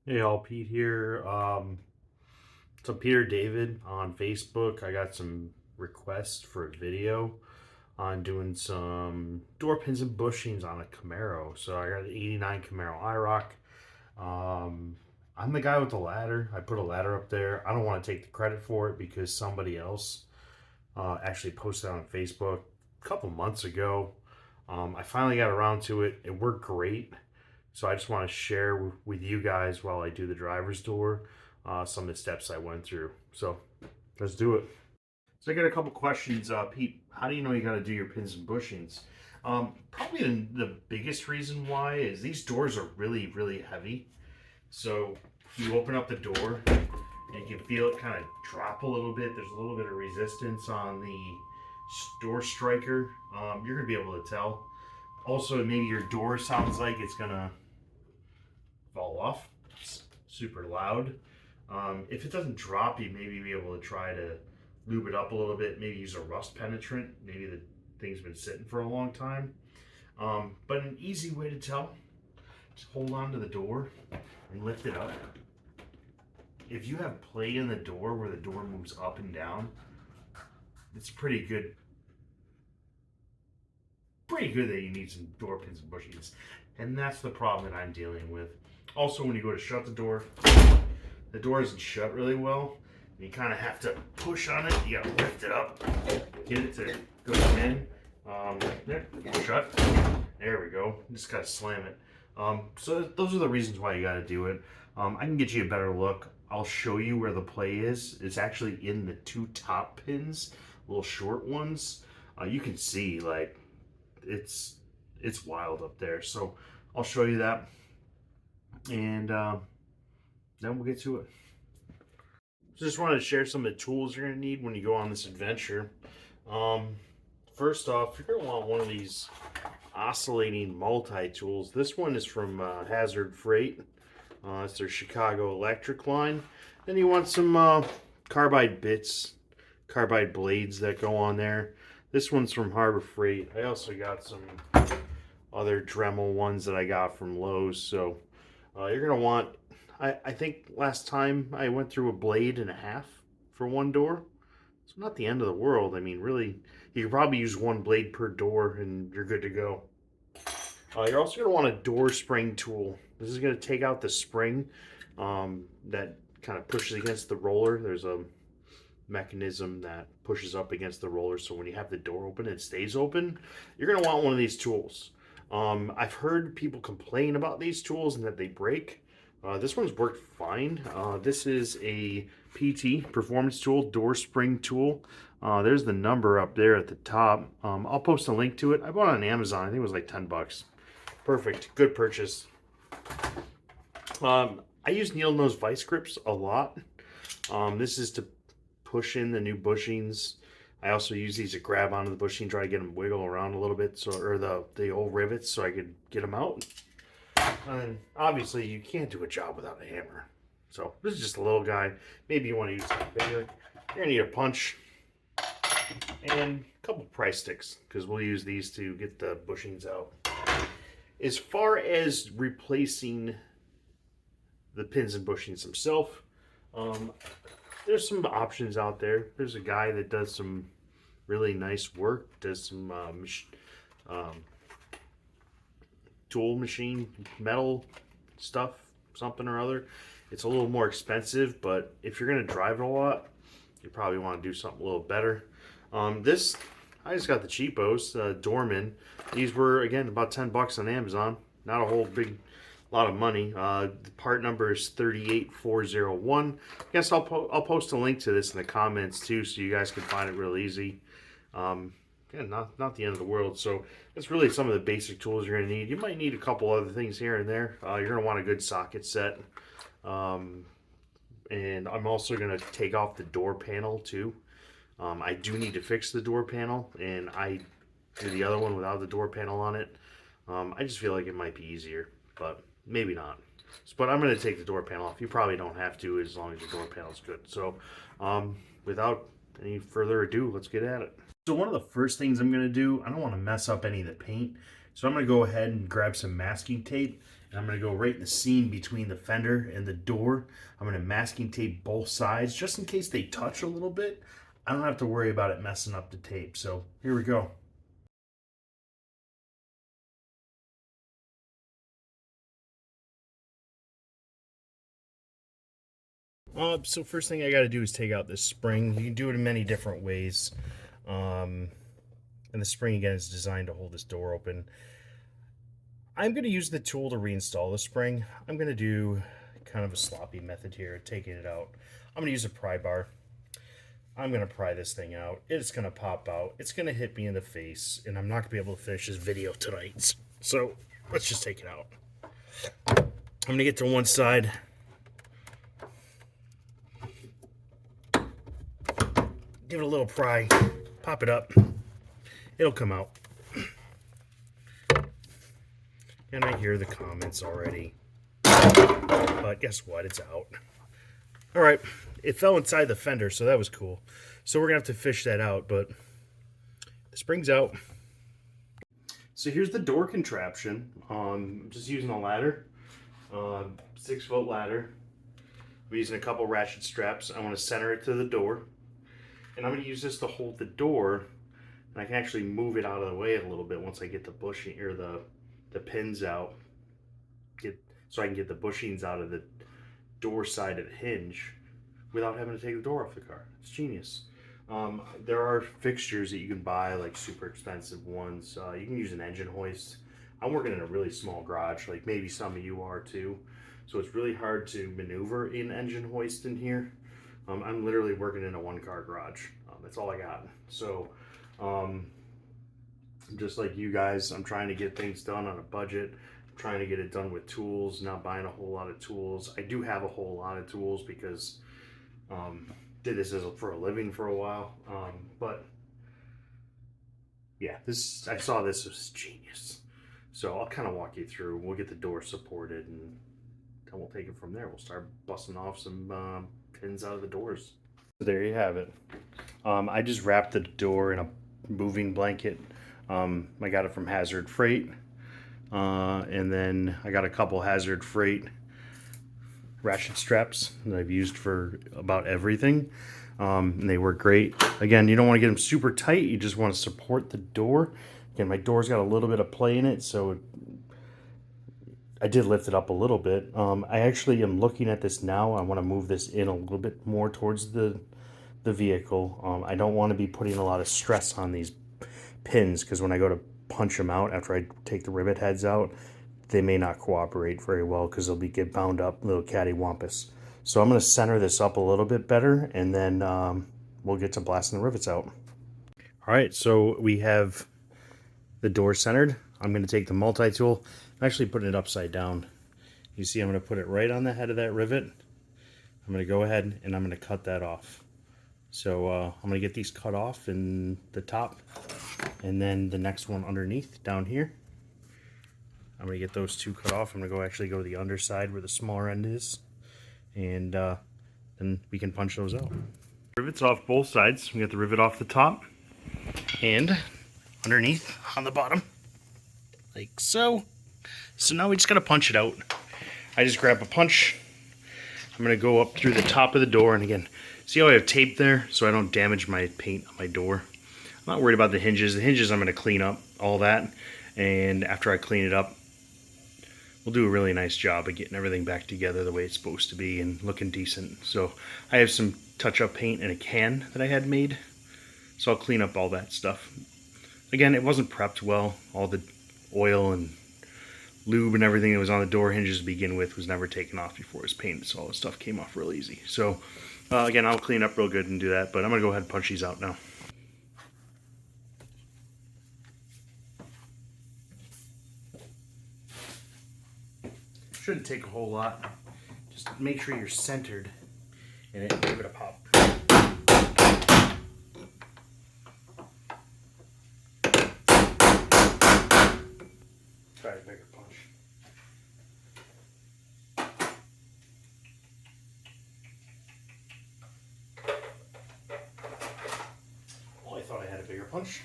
Hey, all, Pete here. So Peter David on Facebook. I got some requests for a video on doing some door pins and bushings on a Camaro. So I got an '89 Camaro IROC. Um, I'm the guy with the ladder. I put a ladder up there. I don't want to take the credit for it because somebody else actually posted on Facebook a couple months ago. I finally got around to it. It worked great. So I just want to share with you guys while I do the driver's door some of the steps I went through. So let's do it. So I got a couple questions, Pete. How do you know you got to do your pins and bushings? Probably the biggest reason why is these doors are really, really heavy. So you open up the door and you can feel it kind of drop a little bit. There's a little bit of resistance on the door striker. You're gonna be able to tell. Also, maybe your door sounds like it's gonna fall off. It's super loud. If it doesn't drop, you maybe be able to try to lube it up a little bit. Maybe use a rust penetrant. Maybe the thing's been sitting for a long time. But an easy way to tell: just hold on to the door and lift it up. If you have play in the door where the door moves up and down, it's pretty good. Pretty good that you need some door pins and bushings, and that's the problem that I'm dealing with. Also, when you go to shut the door isn't shut really well. You kind of have to push on it. You gotta lift it up, get it to go in. There, shut. There we go. Just gotta slam it. So those are the reasons why you gotta do it. I can get you a better look. I'll show you where the play is. It's actually in the two top pins, little short ones. You can see like it's wild up there. So I'll show you that, and then we'll get to it. Just wanted to share some of the tools you're gonna need when you go on this adventure. Um, First off, you're gonna want one of these oscillating multi-tools. This one is from Hazard Freight. It's their Chicago electric line. Then you want some carbide bits, carbide blades that go on there. This one's from Harbor Freight. I also got some other Dremel ones that I got from Lowe's. So you're gonna want, I think last time I went through a blade and a half for one door. So not the end of the world. I mean, really, you could probably use one blade per door and you're good to go. You're also going to want a door spring tool. This is going to take out the spring that kind of pushes against the roller. There's a mechanism that pushes up against the roller, so when you have the door open, it stays open. You're going to want one of these tools. I've heard people complain about these tools and that they break. This one's worked fine. This is a PT, performance tool, door spring tool. There's the number up there at the top. I'll post a link to it. I bought it on Amazon. I think it was like 10 bucks. Perfect. Good purchase. I use needle nose vice grips a lot. This is to push in the new bushings. I also use these to grab onto the bushing, try to get them wiggle around a little bit, so, or the old rivets, so I could get them out. And obviously, you can't do a job without a hammer. So this is just a little guy. Maybe you want to use something bigger. You're gonna need a punch and a couple price sticks, because we'll use these to get the bushings out. As far as replacing the pins and bushings themselves, there's some options out there. There's a guy that does some really nice work, does some tool machine metal stuff, something or other. It's a little more expensive, but if you're going to drive it a lot, you probably want to do something a little better. This, I just got the cheapos, Dorman. These were, again, about 10 bucks on Amazon. Not a whole big lot of money. The part number is 38401. I guess I'll post a link to this in the comments too, so you guys can find it real easy. Again, not the end of the world. So that's really some of the basic tools you're going to need. You might need a couple other things here and there. You're going to want a good socket set. And I'm also going to take off the door panel too. I do need to fix the door panel, and I do the other one without the door panel on it. I just feel like it might be easier, but maybe not. But I'm going to take the door panel off. You probably don't have to, as long as the door panel is good. So without any further ado, let's get at it. So one of the first things I'm going to do, I don't want to mess up any of the paint. So I'm going to go ahead and grab some masking tape, And I'm going to go right in the seam between the fender and the door. I'm going to masking tape both sides just in case they touch a little bit. I don't have to worry about it messing up the tape. So here we go. So first thing I got to do is take out this spring. You can do it in many different ways. And the spring again is designed to hold this door open. I'm going to use the tool to reinstall the spring. I'm going to do kind of a sloppy method here, taking it out. I'm going to use a pry bar. I'm going to pry this thing out. It's going to pop out. It's going to hit me in the face, and I'm not going to be able to finish this video tonight. So let's just take it out. I'm going to get to one side. Give it a little pry. Pop it up. It'll come out. And I hear the comments already. But guess what? It's out. Alright. It fell inside the fender, so that was cool. So we're going to have to fish that out, but the spring's out. So here's the door contraption. I'm just using a ladder. 6-foot ladder. I'm using a couple ratchet straps. I want to center it to the door. And I'm going to use this to hold the door. And I can actually move it out of the way a little bit once I get the bushing or the pins out, so I can get the bushings out of the door side of the hinge without having to take the door off the car. It's genius. There are fixtures that you can buy, like super expensive ones. You can use an engine hoist. I'm working in a really small garage, like maybe some of you are too. So it's really hard to maneuver in engine hoist in here. I'm literally working in a one-car garage. That's all I got. So just like you guys, I'm trying to get things done on a budget. I'm trying to get it done with tools, not buying a whole lot of tools. I do have a whole lot of tools because did this for a living for a while. But yeah, I saw this was genius. So I'll kind of walk you through. We'll get the door supported and then we'll take it from there. We'll start busting off some pins out of the doors. So there you have it. I just wrapped the door in a moving blanket. I got it from Hazard Freight, and then I got a couple Hazard Freight ratchet straps that I've used for about everything, and they work great. Again, you don't want to get them super tight, you just want to support the door. Again, my door's got a little bit of play in it, so I did lift it up a little bit. I actually am looking at this now. I want to move this in a little bit more towards the vehicle. I don't want to be putting a lot of stress on these pins because when I go to punch them out after I take the rivet heads out, they may not cooperate very well because they'll get bound up, little cattywampus. So I'm going to center this up a little bit better, and then we'll get to blasting the rivets out. All right, so we have the door centered. I'm going to take the multi-tool. I'm actually putting it upside down. You see I'm going to put it right on the head of that rivet. I'm going to go ahead and I'm going to cut that off. So I'm going to get these cut off in the top, and then the next one underneath down here. I'm going to get those two cut off. I'm going to actually go to the underside where the smaller end is, and then we can punch those out. Rivets off both sides. We got the rivet off the top and underneath on the bottom, like so. So now we just got to punch it out. I just grab a punch. I'm going to go up through the top of the door, and again, see how I have tape there so I don't damage my paint on my door. I'm not worried about the hinges. The hinges I'm going to clean up all that, and after I clean it up, we'll do a really nice job of getting everything back together the way it's supposed to be and looking decent. So I have some touch-up paint in a can that I had made, so I'll clean up all that stuff. Again, it wasn't prepped well. All the oil and lube and everything that was on the door hinges to begin with was never taken off before it was painted, so all the stuff came off real easy. So again, I'll clean up real good and do that, but I'm going to go ahead and punch these out now. Shouldn't take a whole lot. Just make sure you're centered and then give it a pop. Try a bigger punch. Well, I thought I had a bigger punch.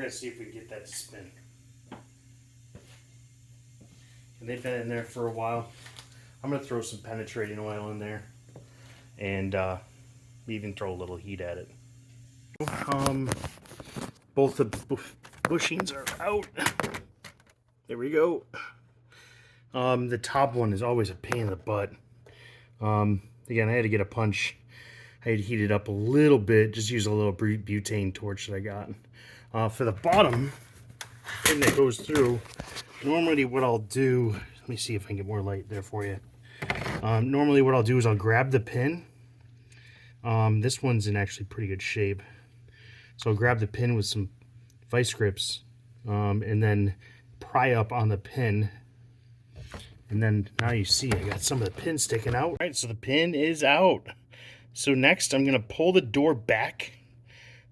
to see if we can get that to spin. And they've been in there for a while. I'm going to throw some penetrating oil in there. And even throw a little heat at it. Both the bushings are out. There we go. The top one is always a pain in the butt. Again, I had to get a punch. I had to heat it up a little bit. Just use a little butane torch that I got. For the bottom thing that goes through, normally what I'll do, let me see if I can get more light there for you. Normally what I'll do is I'll grab the pin. This one's in actually pretty good shape. So I'll grab the pin with some vice grips and then pry up on the pin. And then now you see I got some of the pin sticking out. All right, so the pin is out. So next I'm going to pull the door back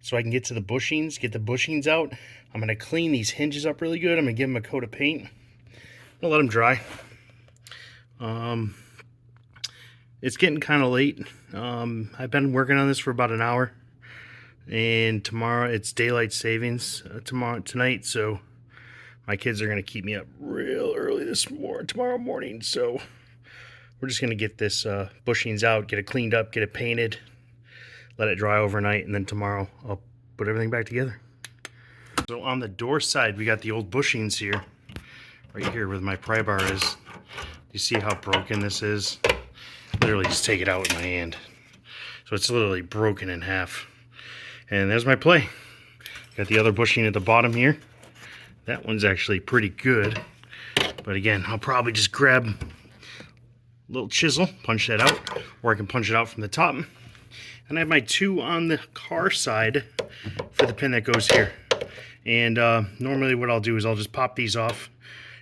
so I can get to the bushings, get the bushings out. I'm going to clean these hinges up really good. I'm going to give them a coat of paint. I'll let them dry. It's getting kind of late. I've been working on this for about an hour. And tomorrow it's daylight savings tonight, so my kids are going to keep me up real early tomorrow morning. So we're just going to get this bushings out, get it cleaned up, get it painted, let it dry overnight, and then tomorrow I'll put everything back together. So on the door side, we got the old bushings here, right here where my pry bar is. You see how broken this is? Literally just take it out with my hand. So it's literally broken in half. And there's my play. Got the other bushing at the bottom here. That one's actually pretty good. But again, I'll probably just grab a little chisel, punch that out, or I can punch it out from the top. And I have my two on the car side for the pin that goes here. And normally what I'll do is I'll just pop these off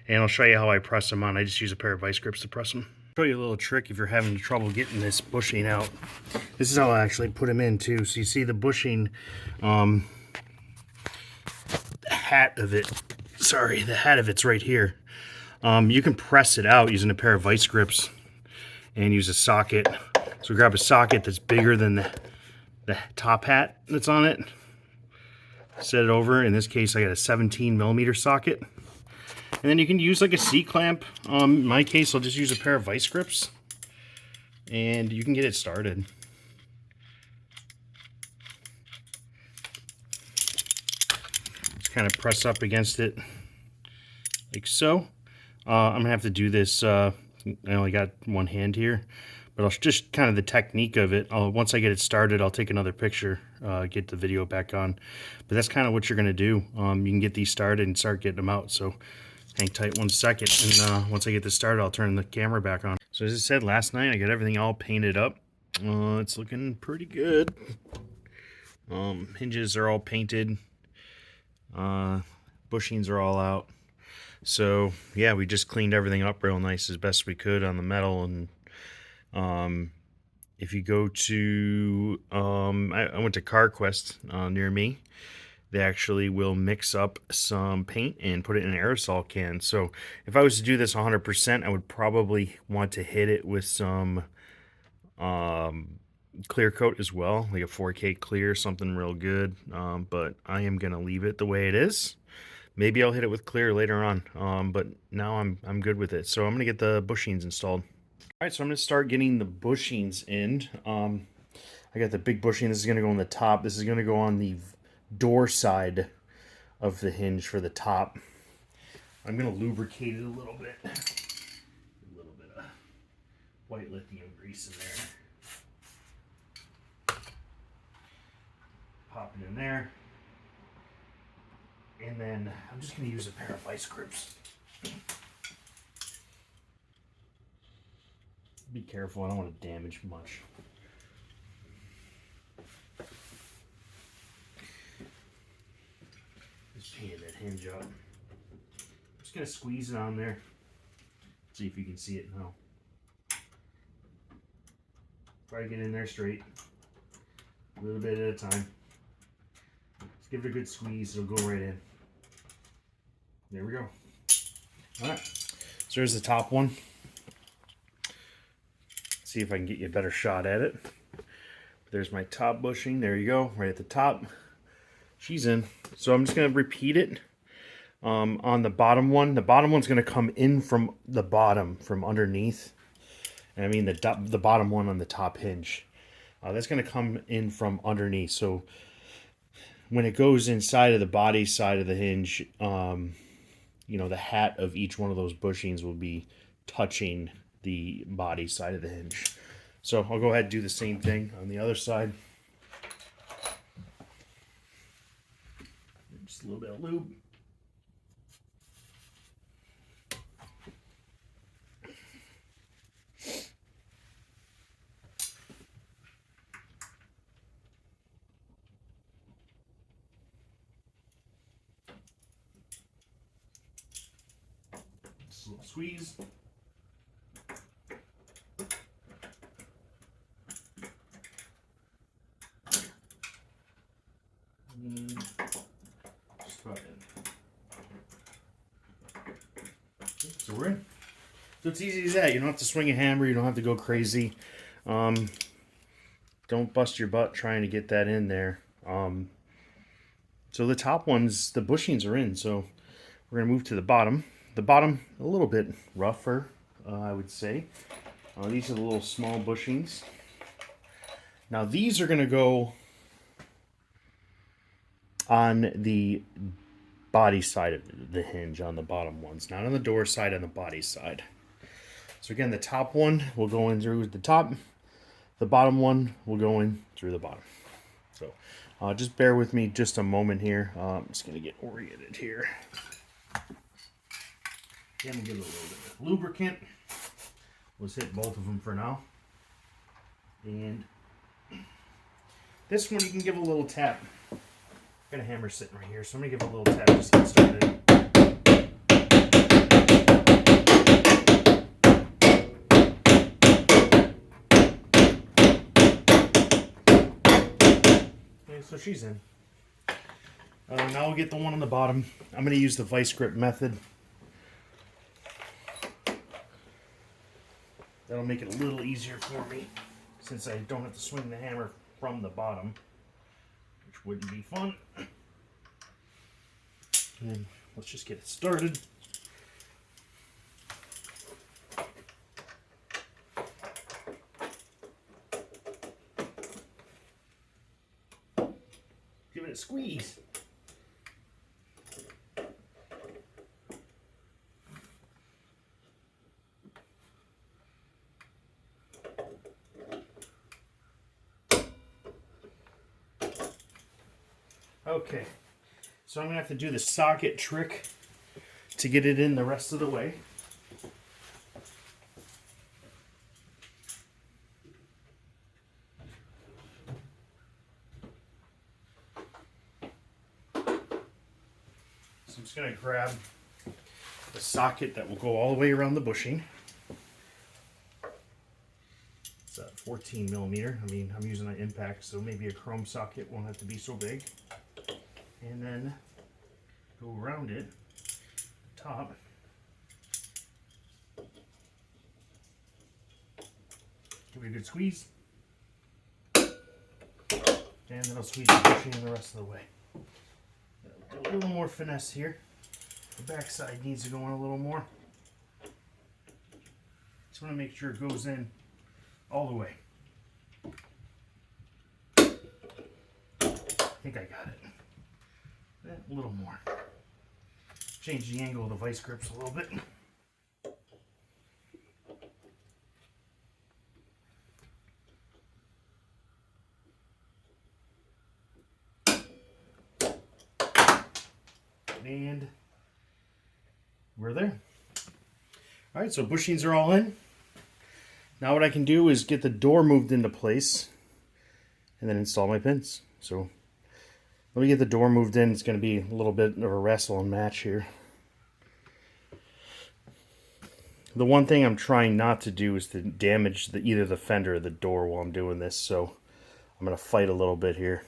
and I'll show you how I press them on. I just use a pair of vice grips to press them. I'll show you a little trick if you're having trouble getting this bushing out. This is how I actually put them in too. So you see the bushing, the hat of it's right here. You can press it out using a pair of vice grips and use a socket. So grab a socket that's bigger than the top hat that's on it. Set it over. In this case, I got a 17mm socket. And then you can use like a C-clamp. In my case, I'll just use a pair of vice grips. And you can get it started. Just kind of press up against it like so. I'm going to have to do this. I only got one hand here. But I'll just kind of the technique of it. Once I get it started, I'll take another picture, get the video back on. But that's kind of what you're going to do. You can get these started and start getting them out. So hang tight 1 second. And once I get this started, I'll turn the camera back on. So as I said, last night I got everything all painted up. It's looking pretty good. Hinges are all painted. Bushings are all out. So yeah, we just cleaned everything up real nice as best we could on the metal. And if you go to, I went to CarQuest near me. They actually will mix up some paint and put it in an aerosol can. So if I was to do this 100%, I would probably want to hit it with some clear coat as well, like a 4K clear, something real good. But I am going to leave it the way it is. Maybe I'll hit it with clear later on, but now I'm good with it. So I'm going to get the bushings installed. All right, so I'm going to start getting the bushings in. I got the big bushing. This is going to go on the top. This is going to go on the door side of the hinge for the top. I'm going to lubricate it a little bit. A little bit of white lithium grease in there. Pop it in there. And then I'm just going to use a pair of vice grips. Be careful, I don't want to damage much. Just painted that hinge up. Just going to squeeze it on there. See if you can see it now. Try to get in there straight. A little bit at a time. Just give it a good squeeze, it'll go right in. There we go. Alright, so there's the top one. See if I can get you a better shot at it. There's my top bushing. There you go, right at the top. She's in. So I'm just going to repeat it on the bottom one. The bottom one's going to come in from the bottom, from underneath. And I mean the bottom one on the top hinge. That's going to come in from underneath. So when it goes inside of the body side of the hinge, you know, the hat of each one of those bushings will be touching the body side of the hinge. So I'll go ahead and do the same thing on the other side. Just a little bit of lube. Just a little squeeze. Just about in. So we're in. So it's easy as that. You don't have to swing a hammer. You don't have to go crazy. Don't bust your butt trying to get that in there. So the top ones, the bushings are in. So we're going to move to the bottom. The bottom, a little bit rougher, I would say. These are the little small bushings. Now these are going to go on the body side of the hinge, on the bottom ones, not on the door side, on the body side. So again, the top one will go in through the top, the bottom one will go in through the bottom. So just bear with me just a moment here. I'm just going to get oriented here. Then we'll give it a little bit of lubricant. Let's hit both of them for now. And this one you can give a little tap. Got a hammer sitting right here, so I'm going to give it a little tap just to get started. Okay, so she's in. Now we'll get the one on the bottom. I'm going to use the vice grip method. That'll make it a little easier for me, since I don't have to swing the hammer from the bottom, which wouldn't be fun. And then let's just get it started. Give it a squeeze. Okay, so I'm going to have to do the socket trick to get it in the rest of the way. So I'm just going to grab the socket that will go all the way around the bushing. It's a 14 millimeter. I mean, I'm using an impact, so maybe a chrome socket won't have to be so big. And then go around it, top. Give it a good squeeze. And then I'll squeeze the bushing the rest of the way. A little more finesse here. The back side needs to go in a little more. Just want to make sure it goes in all the way. I think I got it. A little more. Change the angle of the vice grips a little bit. And we're there. Alright, so bushings are all in. Now what I can do is get the door moved into place and then install my pins. So let me get the door moved in. It's going to be a little bit of a wrestle and match here. The one thing I'm trying not to do is to damage either the fender or the door while I'm doing this. So I'm going to fight a little bit here.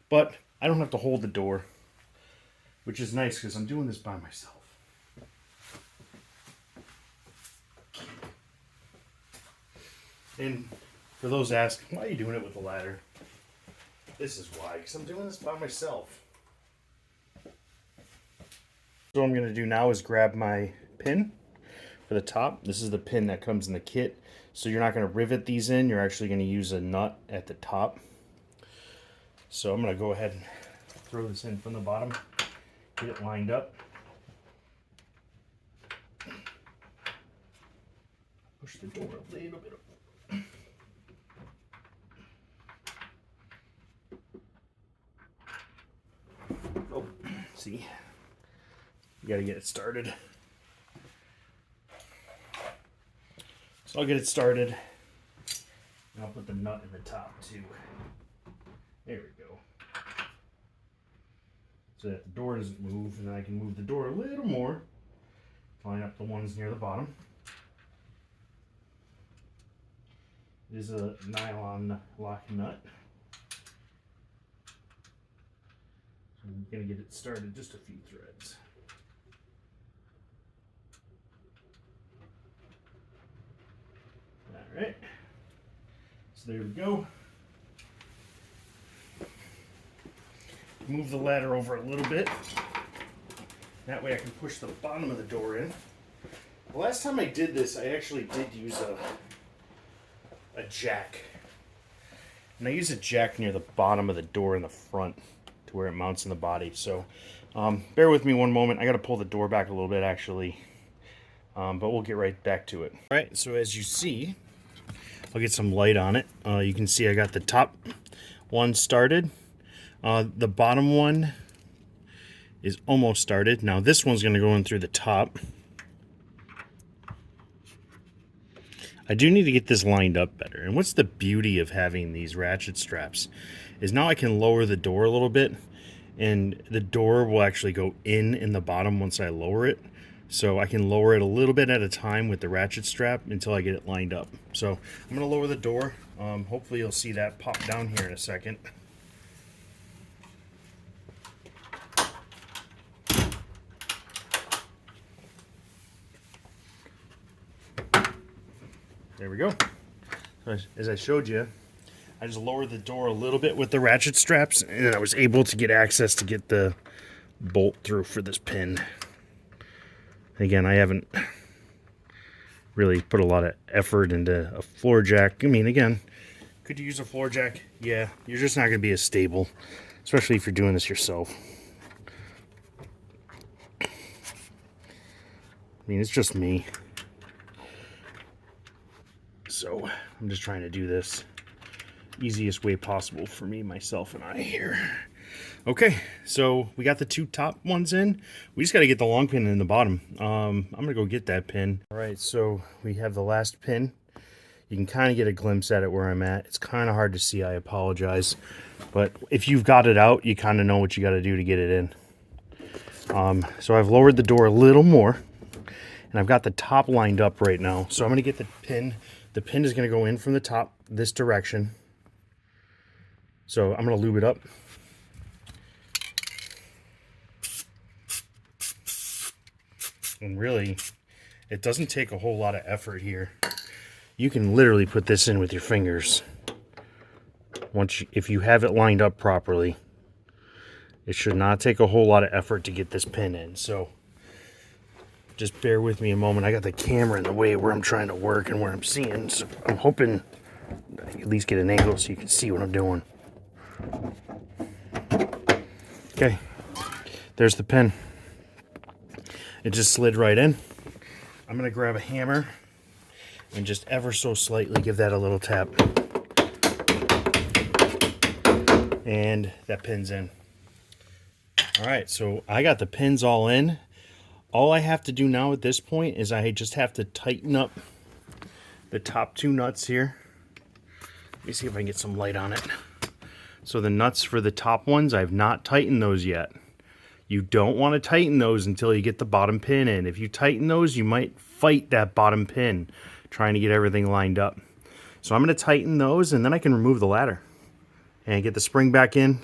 But I don't have to hold the door, which is nice because I'm doing this by myself. And for those asking, why are you doing it with a ladder? This is why, because I'm doing this by myself. So what I'm going to do now is grab my pin for the top. This is the pin that comes in the kit. So you're not going to rivet these in. You're actually going to use a nut at the top. So I'm going to go ahead and throw this in from the bottom. Get it lined up. Push the door a little bit up. Oh, see, you got to get it started. So I'll get it started, and I'll put the nut in the top too. There we go. So that the door doesn't move, and then I can move the door a little more. Line up the ones near the bottom. It is a nylon lock nut. So I'm going to get it started, just a few threads. Alright, so there we go. Move the ladder over a little bit. That way I can push the bottom of the door in. The last time I did this, I actually did use a jack. And I use a jack near the bottom of the door in the front to where it mounts in the body. So bear with me one moment. I got to pull the door back a little bit actually. But we'll get right back to it. All right, so as you see, I'll get some light on it. You can see I got the top one started. The bottom one is almost started. Now this one's going to go in through the top. I do need to get this lined up better. And what's the beauty of having these ratchet straps is now I can lower the door a little bit, and the door will actually go in the bottom once I lower it. So I can lower it a little bit at a time with the ratchet strap until I get it lined up. So I'm going to lower the door. Hopefully you'll see that pop down here in a second. There we go. So as I showed you, I just lowered the door a little bit with the ratchet straps, and I was able to get access to get the bolt through for this pin. Again, I haven't really put a lot of effort into a floor jack. I mean, again, could you use a floor jack? Yeah, you're just not going to be as stable, especially if you're doing this yourself. I mean, it's just me. So I'm just trying to do this easiest way possible for me, myself, and I here. Okay, so we got the two top ones in. We just got to get the long pin in the bottom. I'm going to go get that pin. All right, so we have the last pin. You can kind of get a glimpse at it where I'm at. It's kind of hard to see, I apologize. But if you've got it out, you kind of know what you got to do to get it in. So I've lowered the door a little more, and I've got the top lined up right now. So I'm going to get the pin. The pin is going to go in from the top this direction. So I'm going to lube it up. And really, it doesn't take a whole lot of effort here. You can literally put this in with your fingers. If you have it lined up properly, it should not take a whole lot of effort to get this pin in. So just bear with me a moment. I got the camera in the way where I'm trying to work and where I'm seeing. So I'm hoping I at least get an angle so you can see what I'm doing. Okay, there's the pin. It just slid right in. I'm going to grab a hammer and just ever so slightly give that a little tap. And that pin's in. All right, so I got the pins all in. All I have to do now at this point is I just have to tighten up the top two nuts here. Let me see if I can get some light on it. So the nuts for the top ones, I've not tightened those yet. You don't want to tighten those until you get the bottom pin in. If you tighten those, you might fight that bottom pin trying to get everything lined up. So I'm going to tighten those, and then I can remove the ladder and get the spring back in.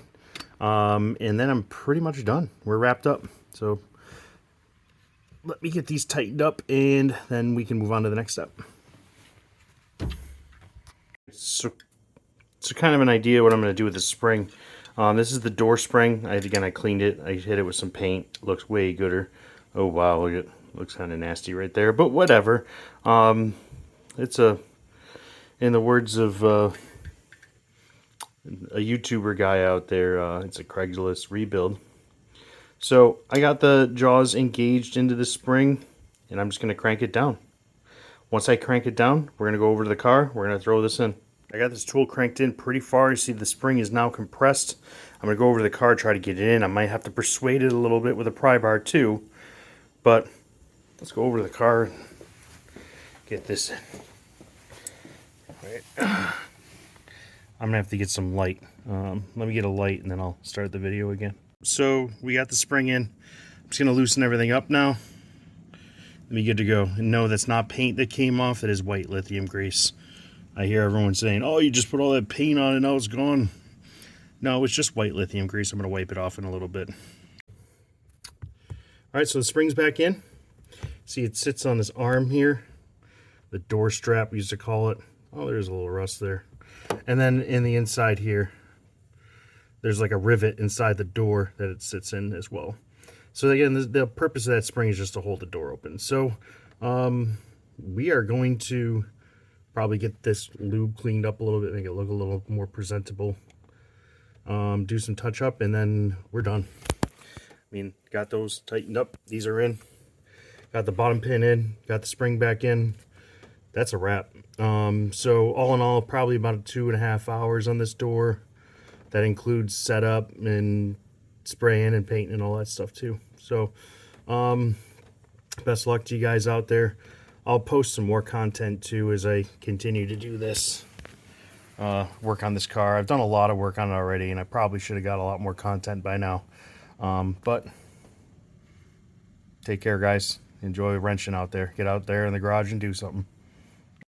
And then I'm pretty much done. We're wrapped up. So let me get these tightened up, and then we can move on to the next step. So it's kind of an idea what I'm going to do with this spring. This is the door spring. Again, I cleaned it. I hit it with some paint. It looks way gooder. Oh wow, look at, looks kind of nasty right there. But whatever. It's a, in the words of a YouTuber guy out there, it's a Craigslist rebuild. So I got the jaws engaged into the spring, and I'm just going to crank it down. Once I crank it down, we're going to go over to the car. We're going to throw this in. I got this tool cranked in pretty far. You see the spring is now compressed. I'm going to go over to the car, try to get it in. I might have to persuade it a little bit with a pry bar too. But let's go over to the car and get this in. All right. I'm going to have to get some light. Let me get a light and then I'll start the video again. So we got the spring in. I'm just going to loosen everything up now. Be good to go. And no, that's not paint that came off. That is white lithium grease. I hear everyone saying, oh, you just put all that paint on and now it's gone. No, it's just white lithium grease. I'm going to wipe it off in a little bit. All right, so the spring's back in. See, it sits on this arm here. The door strap, we used to call it. Oh, there's a little rust there. And then in the inside here, there's like a rivet inside the door that it sits in as well. So again, the purpose of that spring is just to hold the door open. So we are going to probably get this lube cleaned up a little bit, make it look a little more presentable. Do some touch up, and then we're done. I mean, got those tightened up. These are in. Got the bottom pin in. Got the spring back in. That's a wrap. So all in all, probably about 2.5 hours on this door. That includes setup and spraying and painting and all that stuff too. So best luck to you guys out there. I'll post some more content too as I continue to do this work on this car. I've done a lot of work on it already, and I probably should have got a lot more content by now. But take care, guys. Enjoy wrenching out there. Get out there in the garage and do something.